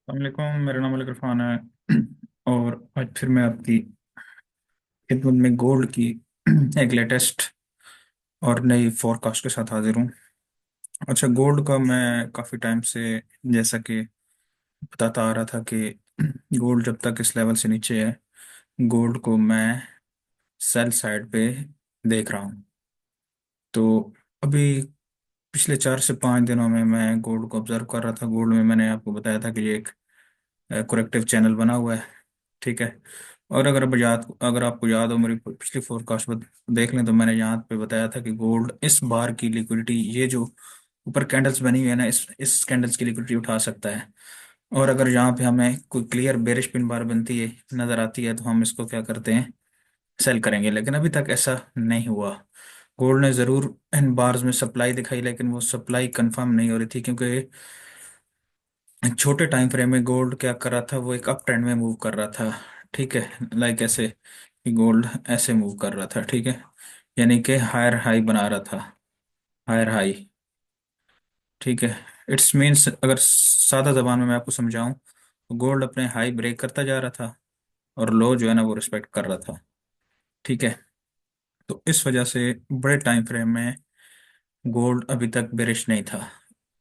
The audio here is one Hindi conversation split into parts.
वालेकुम, मेरा नाम अली इरफान है। और आज फिर मैं आपकी खिदमत में गोल्ड की एक लेटेस्ट और नई फोरकास्ट के साथ हाजिर हूँ। अच्छा, गोल्ड का मैं काफ़ी टाइम से, जैसा कि बताता आ रहा था कि गोल्ड जब तक इस लेवल से नीचे है, गोल्ड को मैं सेल साइड पे देख रहा हूँ। तो अभी पिछले 4 से 5 दिनों में मैं गोल्ड को ऑब्जर्व कर रहा था। गोल्ड में मैंने आपको बताया था कि ये एक करेक्टिव चैनल बना हुआ है। ठीक है। और अगर आपको याद हो, मेरी पिछली फोरकास्ट देख लें, तो मैंने यहाँ पे बताया था कि गोल्ड इस बार की लिक्विडिटी, ये जो ऊपर कैंडल्स बनी हुई है ना, इस कैंडल्स की लिक्विडिटी उठा सकता है। और अगर यहाँ पे हमें कोई क्लियर बेरिश पिन बार बनती है, नजर आती है, तो हम इसको क्या करते हैं, सेल करेंगे। लेकिन अभी तक ऐसा नहीं हुआ। गोल्ड ने जरूर इन बार्स में सप्लाई दिखाई, लेकिन वो सप्लाई कंफर्म नहीं हो रही थी, क्योंकि एक छोटे टाइम फ्रेम में गोल्ड क्या कर रहा था, वो एक अप ट्रेंड में मूव कर रहा था। ठीक है, लाइक ऐसे कि गोल्ड ऐसे मूव कर रहा था। ठीक है, यानी कि हायर हाई बना रहा था, हायर हाई। ठीक है, इट्स मीन्स, अगर सादा जबान में मैं आपको समझाऊं, तो गोल्ड अपने हाई ब्रेक करता जा रहा था और लो जो है ना वो रिस्पेक्ट कर रहा था। ठीक है। तो इस वजह से बड़े टाइम फ्रेम में गोल्ड अभी तक बेरिश नहीं था।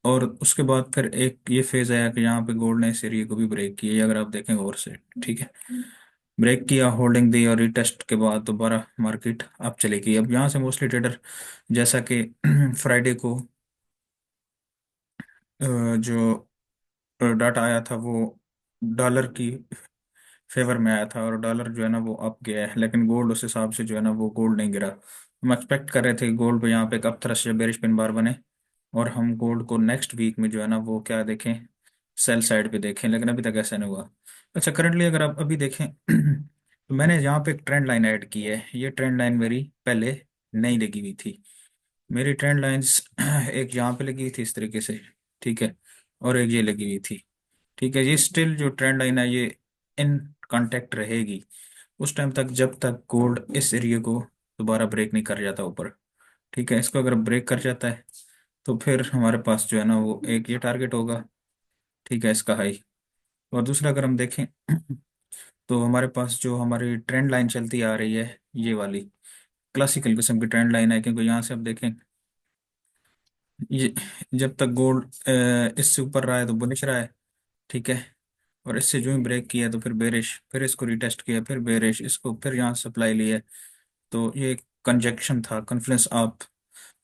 और उसके बाद फिर एक ये फेज आया कि यहाँ पे गोल्ड ने इस एरिया को भी ब्रेक किया, ये अगर आप देखें गौर से। ठीक है, ब्रेक किया, होल्डिंग दी, और रिटेस्ट के बाद दोबारा मार्केट अप चली गई। अब यहाँ से मोस्टली ट्रेडर, जैसा कि फ्राइडे को जो डाटा आया था, वो डॉलर की फेवर में आया था, और डॉलर जो है ना वो अप गया है, लेकिन गोल्ड उस हिसाब से जो है ना वो गोल्ड नहीं गिरा। हम एक्सपेक्ट कर रहे थे कि गोल्ड पे यहाँ पे एक अपथ्रस्ट या बेरिश पिन बार बने, और हम गोल्ड को नेक्स्ट वीक में जो है ना वो क्या देखें, सेल साइड पे देखें, लेकिन अभी तक ऐसा नहीं हुआ। अच्छा, करंटली अगर आप अभी देखें तो मैंने यहाँ पे एक ट्रेंड लाइन ऐड की है। ये ट्रेंड लाइन मेरी पहले नहीं लगी हुई थी। मेरी ट्रेंड लाइंस एक यहाँ पे लगी हुई थी इस तरीके से। ठीक है, और एक ये लगी हुई थी। ठीक है, ये स्टिल जो ट्रेंड लाइन है, ये इन कांटेक्ट रहेगी उस टाइम तक, जब तक गोल्ड इस एरिया को दोबारा ब्रेक नहीं कर जाता ऊपर। ठीक है, इसको अगर ब्रेक कर जाता है, तो फिर हमारे पास जो है ना वो एक ये टारगेट होगा। ठीक है, इसका हाई। और दूसरा अगर हम देखें तो हमारे पास जो हमारी ट्रेंड लाइन चलती आ रही है, ये वाली क्लासिकल किस्म की ट्रेंड लाइन है, क्योंकि यहाँ से आप देखें, ये जब तक गोल्ड इससे ऊपर रहा है तो बुलिश रहा है। ठीक है, और इससे जो ही ब्रेक किया तो फिर बेरिश, फिर इसको रिटेस्ट किया, फिर बेरिश, इसको फिर यहाँ सप्लाई लिया। तो ये एक कंजक्शन था, कन्फ्लुएंस ऑफ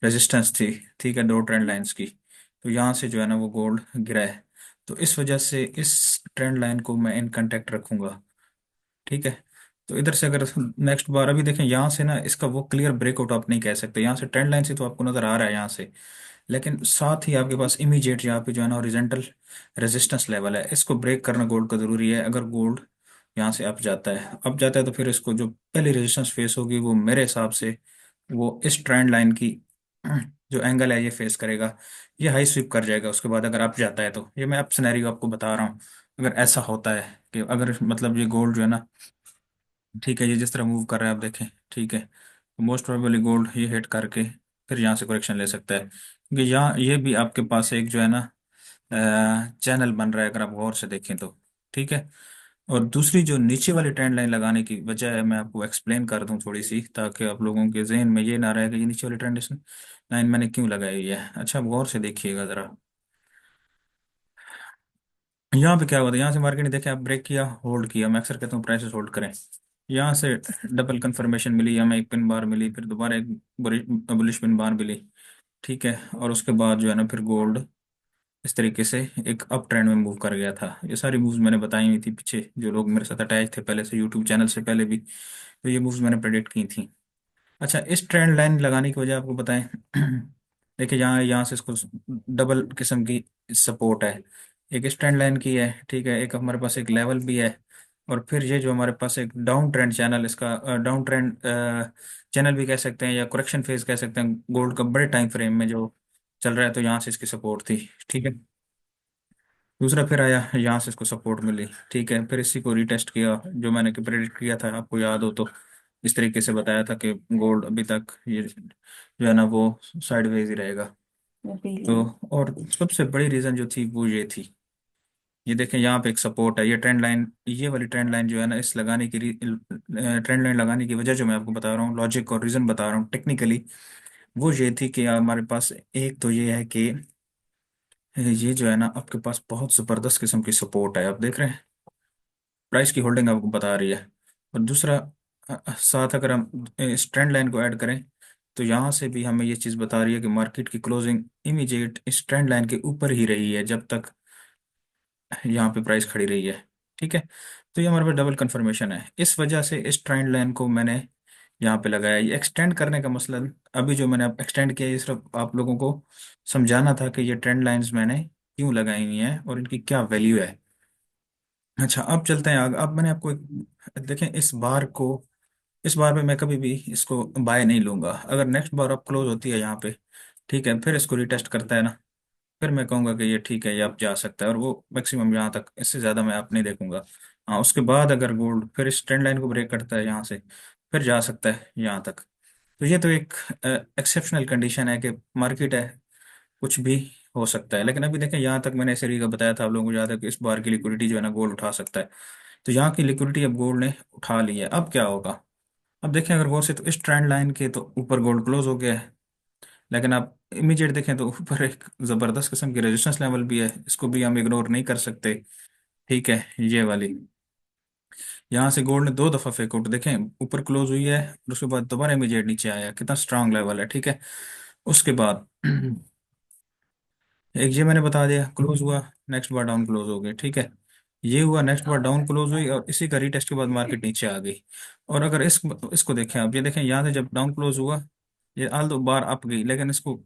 रेजिस्टेंस थी। ठीक है, दो ट्रेंड लाइंस की। तो यहाँ से जो है ना वो गोल्ड गिरा है। तो इस वजह से इस ट्रेंड लाइन को मैं इन कांटेक्ट रखूंगा। ठीक है। तो इधर से अगर नेक्स्ट बार अभी देखें, यहाँ से ना इसका वो क्लियर ब्रेकआउट आप नहीं कह सकते। यहाँ से ट्रेंड लाइन से तो आपको नजर आ रहा है यहाँ से, लेकिन साथ ही आपके पास इमीडिएट यहाँ पे जो है ना हॉरिजॉन्टल रेजिस्टेंस लेवल है, इसको ब्रेक करना गोल्ड का जरूरी है। अगर गोल्ड यहाँ से अप जाता है तो फिर इसको जो पहली रेजिस्टेंस फेस होगी, वो मेरे हिसाब से वो इस ट्रेंड लाइन की जो एंगल है ये फेस करेगा। ये हाई स्वीप कर जाएगा उसके बाद, अगर अप जाता है तो। ये मैं अप सिनेरियो आपको बता रहा हूँ। अगर ऐसा होता है कि अगर मतलब ये गोल्ड जो है ना, ठीक है, ये जिस तरह मूव कर रहा है आप देखें। ठीक है, तो मोस्ट प्रोबेबली गोल्ड ये हिट करके फिर यहाँ से करेक्शन ले सकता है, क्योंकि यहाँ ये भी आपके पास एक जो है ना चैनल बन रहा है, अगर आप गौर से देखें तो। ठीक है। और दूसरी जो नीचे वाली ट्रेंड लाइन लगाने की वजह है, मैं आपको एक्सप्लेन कर दूं थोड़ी सी, ताकि आप लोगों के जहन में ये ना रहे कि ये नीचे वाली ट्रेंड लाइन मैंने क्यों लगाई हुई है। अच्छा, आप गौर से देखिएगा जरा। यहाँ पे क्या हुआ था, यहाँ से मार्केट ने देखे, आप ब्रेक किया, होल्ड किया। मैं अक्सर कहता हूँ प्राइसेस होल्ड करें। यहाँ से डबल कंफर्मेशन मिली, हमें एक पिन बार मिली, फिर दोबारा एक बुलिश पिन बार मिली। ठीक है, और उसके बाद जो है ना फिर गोल्ड इस तरीके से एक अप ट्रेंड में मूव कर गया था। ये सारी मूव्स मैंने बताई हुई थी पीछे, जो लोग मेरे साथ अटैच थे पहले से यूट्यूब चैनल से पहले भी, तो ये मूव्स मैंने प्रेडिक्ट की थी। अच्छा, इस ट्रेंड लाइन लगाने की वजह आपको बताएं। देखिए, यहाँ यहाँ से इसको डबल किस्म की सपोर्ट है। एक इस ट्रेंड लाइन की है। ठीक है, एक हमारे पास एक लेवल भी है, और फिर ये जो हमारे पास एक डाउन ट्रेंड चैनल, इसका डाउन ट्रेंड चैनल भी कह सकते हैं, या करेक्शन फेज कह सकते हैं, गोल्ड का बड़े टाइम फ्रेम में जो चल रहा है, तो यहाँ से इसकी सपोर्ट थी। ठीक है, दूसरा फिर आया, यहाँ से इसको सपोर्ट मिली। ठीक है, फिर इसी को रिटेस्ट किया, जो मैंने प्रेडिक्ट किया था, आपको याद हो तो इस तरीके से बताया था कि गोल्ड अभी तक ये जो है ना वो साइडवेज ही रहेगा। तो और सबसे बड़ी रीजन जो थी वो ये थी ये देखें यहाँ पे एक सपोर्ट है, ये ट्रेंड लाइन, ये वाली ट्रेंड लाइन जो है ना, इस लगाने की ट्रेंड लाइन लगाने की वजह जो मैं आपको बता रहा हूँ, लॉजिक और रीजन बता रहा हूँ टेक्निकली, वो ये थी कि हमारे पास एक तो ये है कि ये जो है ना आपके पास बहुत जबरदस्त किस्म की सपोर्ट है, आप देख रहे हैं, प्राइस की होल्डिंग आपको बता रही है। और दूसरा साथ अगर हम इस ट्रेंड लाइन को ऐड करें, तो यहाँ से भी हमें ये चीज़ बता रही है कि मार्केट की क्लोजिंग इमीडिएट इस ट्रेंड लाइन के ऊपर ही रही है जब तक यहाँ पे प्राइस खड़ी रही है। ठीक है, तो ये हमारे पास डबल कंफर्मेशन है, इस वजह से इस ट्रेंड लाइन को मैंने यहाँ पे लगाया। ये एक्सटेंड करने का मसला अभी जो मैंने एक्सटेंड किया, ये सिर्फ आप लोगों को समझाना था कि ये ट्रेंड लाइंस मैंने क्यों लगाई हुई हैं और इनकी क्या वैल्यू है। अच्छा, अब चलते हैं आगे। अब मैंने आपको देखें इस बार में मैं कभी भी इसको बाय नहीं लूंगा। अगर नेक्स्ट बार अब क्लोज होती है यहाँ पे, ठीक है, फिर इसको रिटेस्ट करता है ना, फिर मैं कहूंगा कि ये ठीक है, ये अब जा सकता है, और वो मैक्सिमम यहाँ तक, इससे ज़्यादा मैं आप नहीं देखूंगा। हाँ, उसके बाद अगर गोल्ड फिर इस ट्रेंड लाइन को ब्रेक करता है यहाँ से, फिर जा सकता है यहाँ तक। तो ये तो एक एक्सेप्शनल कंडीशन है कि मार्केट है, कुछ भी हो सकता है। लेकिन अभी देखें, यहाँ तक मैंने इस एरिया का बताया था आप लोगों को, याद है कि इस बार की लिक्विडिटी जो है ना गोल्ड उठा सकता है। तो यहाँ की लिक्विडिटी अब गोल्ड ने उठा ली है, अब क्या होगा? अब देखें अगर गौर से, तो इस ट्रेंड लाइन के तो ऊपर गोल्ड क्लोज हो गया है, लेकिन आप इमीडिएट देखें तो ऊपर एक जबरदस्त किस्म की रेजिस्टेंस लेवल भी है, इसको भी हम इग्नोर नहीं कर सकते। ठीक है, ये वाली, यहाँ से गोल्ड ने दो दफा फेक आउट देखें, ऊपर क्लोज हुई है और उसके बाद दोबारा इमीडिएट नीचे आया, कितना स्ट्रांग लेवल है। ठीक है, उसके बाद एक ये मैंने बता दिया, क्लोज हुआ, नेक्स्ट बार डाउन क्लोज हो गए। ठीक है, ये हुआ, नेक्स्ट बार डाउन क्लोज हुई और इसी का रीटेस्ट के बाद मार्केट नीचे आ गई। और अगर इसको देखें आप, ये देखें यहाँ से जब डाउन क्लोज हुआ, ये आल दो बार अप गई, लेकिन इसको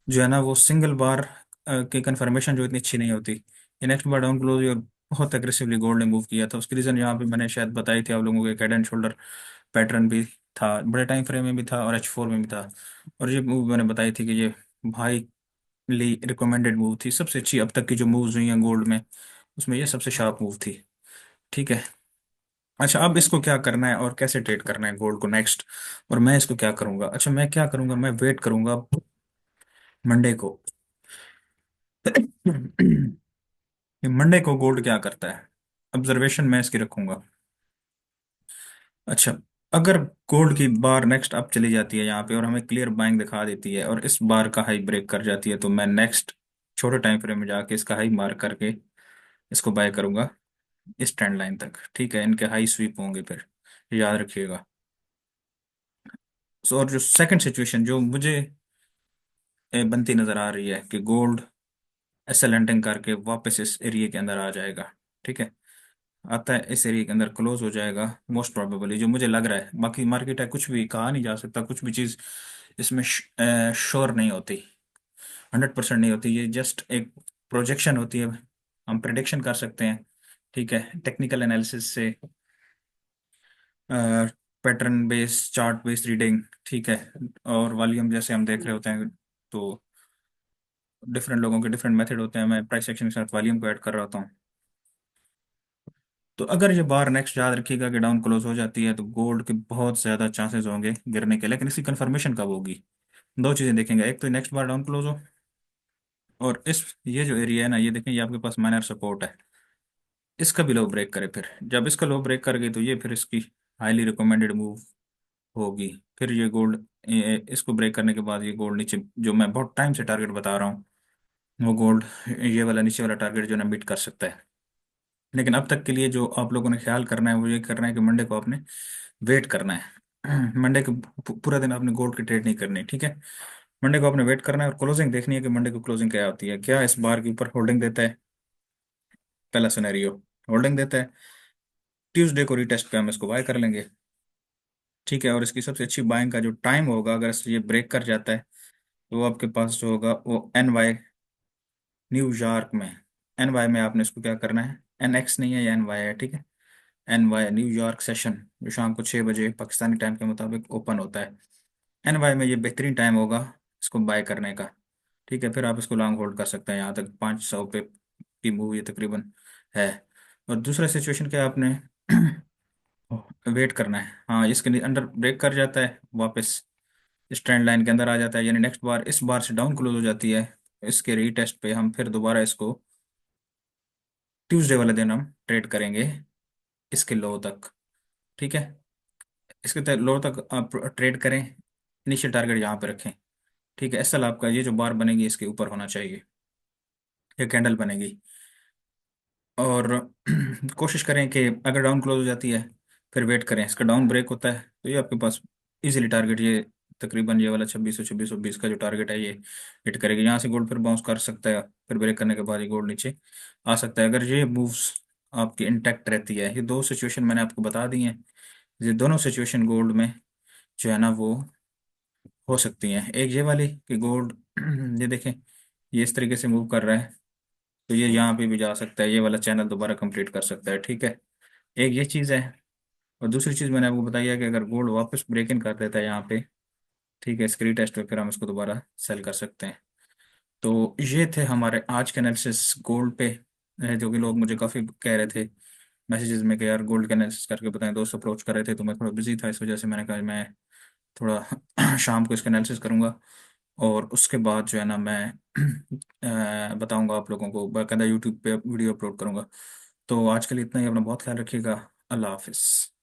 जो है ना वो सिंगल बार की कंफर्मेशन जो इतनी अच्छी नहीं होती। ये नेक्स्ट बार डाउन क्लोज हुई और बहुत एग्रेसिवली गोल्ड ने मूव किया था, उसकी रीज़न यहाँ पे मैंने शायद बताई थी आप लोगों को, एक हेड एंड शोल्डर पैटर्न भी था, बड़े टाइम फ्रेम में भी था और H4 में भी था। और ये मूव मैंने बताई थी कि ये भाई ली रिकमेंडेड मूव थी, सबसे अच्छी अब तक की जो मूव्स हुई हैं गोल्ड में, उसमें ये सबसे शार्प मूव थी। ठीक है, अच्छा, अब इसको क्या करना है और कैसे ट्रेड करना है गोल्ड को नेक्स्ट, और मैं इसको क्या करूंगा? अच्छा, मैं क्या करूंगा, मैं वेट करूंगा मंडे को। ये मंडे को गोल्ड क्या करता है, ऑब्जर्वेशन मैं इसकी रखूंगा। अच्छा, अगर गोल्ड की बार नेक्स्ट अप चली जाती है यहाँ पे और हमें क्लियर बाइंग दिखा देती है और इस बार का हाई ब्रेक कर जाती है, तो मैं नेक्स्ट छोटे टाइम फ्रेम में जाके इसका हाई मार्क करके इसको बाय करूंगा इस ट्रेंड लाइन तक। ठीक है, इनके हाई स्वीप होंगे फिर, याद रखिएगा। और जो सेकंड सिचुएशन जो मुझे बनती नजर आ रही है कि गोल्ड एसएल करके वापस इस एरिया के अंदर आ जाएगा। ठीक है, आता है इस एरिया के अंदर क्लोज हो जाएगा मोस्ट प्रोबेबली, जो मुझे लग रहा है, बाकी मार्केट है, कुछ भी कहा नहीं जा सकता, कुछ भी चीज़ इसमें श्योर नहीं होती, 100% नहीं होती, ये जस्ट एक प्रोजेक्शन होती है, हम प्रिडिक्शन कर सकते हैं। ठीक है, टेक्निकल एनालिसिस से, pattern base, chart based reading. ठीक है, और वॉल्यूम जैसे हम देख रहे होते हैं, तो डिफरेंट लोगों के डिफरेंट मेथड होते हैं, मैं प्राइस एक्शन के साथ वॉल्यूम को ऐड कर रहा होता हूँ। तो अगर ये बार नेक्स्ट याद रखिएगा कि डाउन क्लोज हो जाती है, तो गोल्ड के बहुत ज़्यादा चांसेस होंगे गिरने के, लेकिन इसकी कंफर्मेशन कब होगी? दो चीज़ें देखेंगे, एक तो नेक्स्ट बार डाउन क्लोज हो, और इस ये जो एरिया है ना, ये देखें, ये आपके पास माइनर सपोर्ट है, इसका भी लो ब्रेक करे। फिर जब इसका लो ब्रेक कर गई, तो ये फिर इसकी हाईली रिकमेंडेड मूव होगी। फिर ये गोल्ड, इसको ब्रेक करने के बाद ये गोल्ड नीचे, जो मैं बहुत टाइम से टारगेट बता रहा हूँ, वो गोल्ड ये वाला नीचे वाला टारगेट जो है ना मीट कर सकता है। लेकिन अब तक के लिए जो आप लोगों ने ख्याल करना है वो ये करना है कि मंडे को आपने वेट करना है। मंडे को पूरा दिन आपने गोल्ड की ट्रेड नहीं करनी। ठीक है, मंडे को आपने वेट करना है और क्लोजिंग देखनी है कि मंडे को क्लोजिंग क्या होती है, क्या इस बार के ऊपर होल्डिंग देता है, पहला सिनेरियो, होल्डिंग देता है, ट्यूसडे को रीटेस्ट पे हम इसको बाय कर लेंगे। ठीक है, और इसकी सबसे अच्छी बाइंग का जो टाइम होगा, अगर ये ब्रेक कर जाता है, तो वो आपके पास जो होगा वो NY न्यूयॉर्क में, NY में आपने इसको क्या करना है, NX नहीं है, ये NY है। ठीक है, NY न्यूयॉर्क सेशन, जो शाम को 6 बजे पाकिस्तानी टाइम के मुताबिक ओपन होता है, NY में ये बेहतरीन टाइम होगा इसको बाय करने का। ठीक है, फिर आप इसको लॉन्ग होल्ड कर सकते हैं, यहाँ तक 500 पे की मूव ये तकरीबन है। और दूसरा सिचुएशन क्या, आपने वेट करना है, हाँ, इसके अंडर ब्रेक कर जाता है, वापस इस ट्रेंड लाइन के अंदर आ जाता है, यानी नेक्स्ट बार इस बार से डाउन क्लोज हो जाती है, इसके रीटेस्ट पे हम फिर दोबारा इसको ट्यूसडे वाले दिन हम ट्रेड करेंगे इसके लो तक। ठीक है, इसके लो तक आप ट्रेड करें, इनिशियल टारगेट यहाँ पे रखें। ठीक है, एसएल आपका ये जो बार बनेगी इसके ऊपर होना चाहिए, ये कैंडल बनेगी। और कोशिश करें कि अगर डाउन क्लोज हो जाती है फिर वेट करें, इसका डाउन ब्रेक होता है तो ये आपके पास इजीली टारगेट, ये तकरीबन ये वाला 2620 का जो टारगेट है ये हिट करेगी। यहाँ से गोल्ड फिर बाउंस कर सकता है, फिर ब्रेक करने के बाद ये गोल्ड नीचे आ सकता है। अगर ये मूव्स आपकी इंटैक्ट रहती है, ये दो सिचुएशन मैंने आपको बता दी हैं, ये दोनों सिचुएशन गोल्ड में जो है ना वो हो सकती हैं। एक ये वाली कि गोल्ड ये देखें, ये इस तरीके से मूव कर रहा है तो ये यहाँ पे भी जा सकता है, ये वाला चैनल दोबारा कंप्लीट कर सकता है। ठीक है, एक ये चीज़ है। और दूसरी चीज़ मैंने आपको बताई है कि अगर गोल्ड वापस ब्रेक इन कर देता है यहाँ पे, ठीक है, स्क्रीन टेस्ट पे, फिर हम इसको दोबारा सेल कर सकते हैं। तो ये थे हमारे आज के एनालिसिस गोल्ड पे, जो कि लोग मुझे काफ़ी कह रहे थे मैसेजेस में कि यार गोल्ड का एनालिसिस करके बताएं, दोस्त अप्रोच कर रहे थे तो मैं थोड़ा बिजी था, इस वजह से मैंने कहा मैं थोड़ा शाम को इसका एनालिसिस करूंगा। और उसके बाद जो है ना मैं बताऊंगा आप लोगों को, बाकायदा यूट्यूब पे वीडियो अपलोड करूंगा। तो आज के लिए इतना ही, अपना बहुत ख्याल रखिएगा। अल्लाह हाफिज़।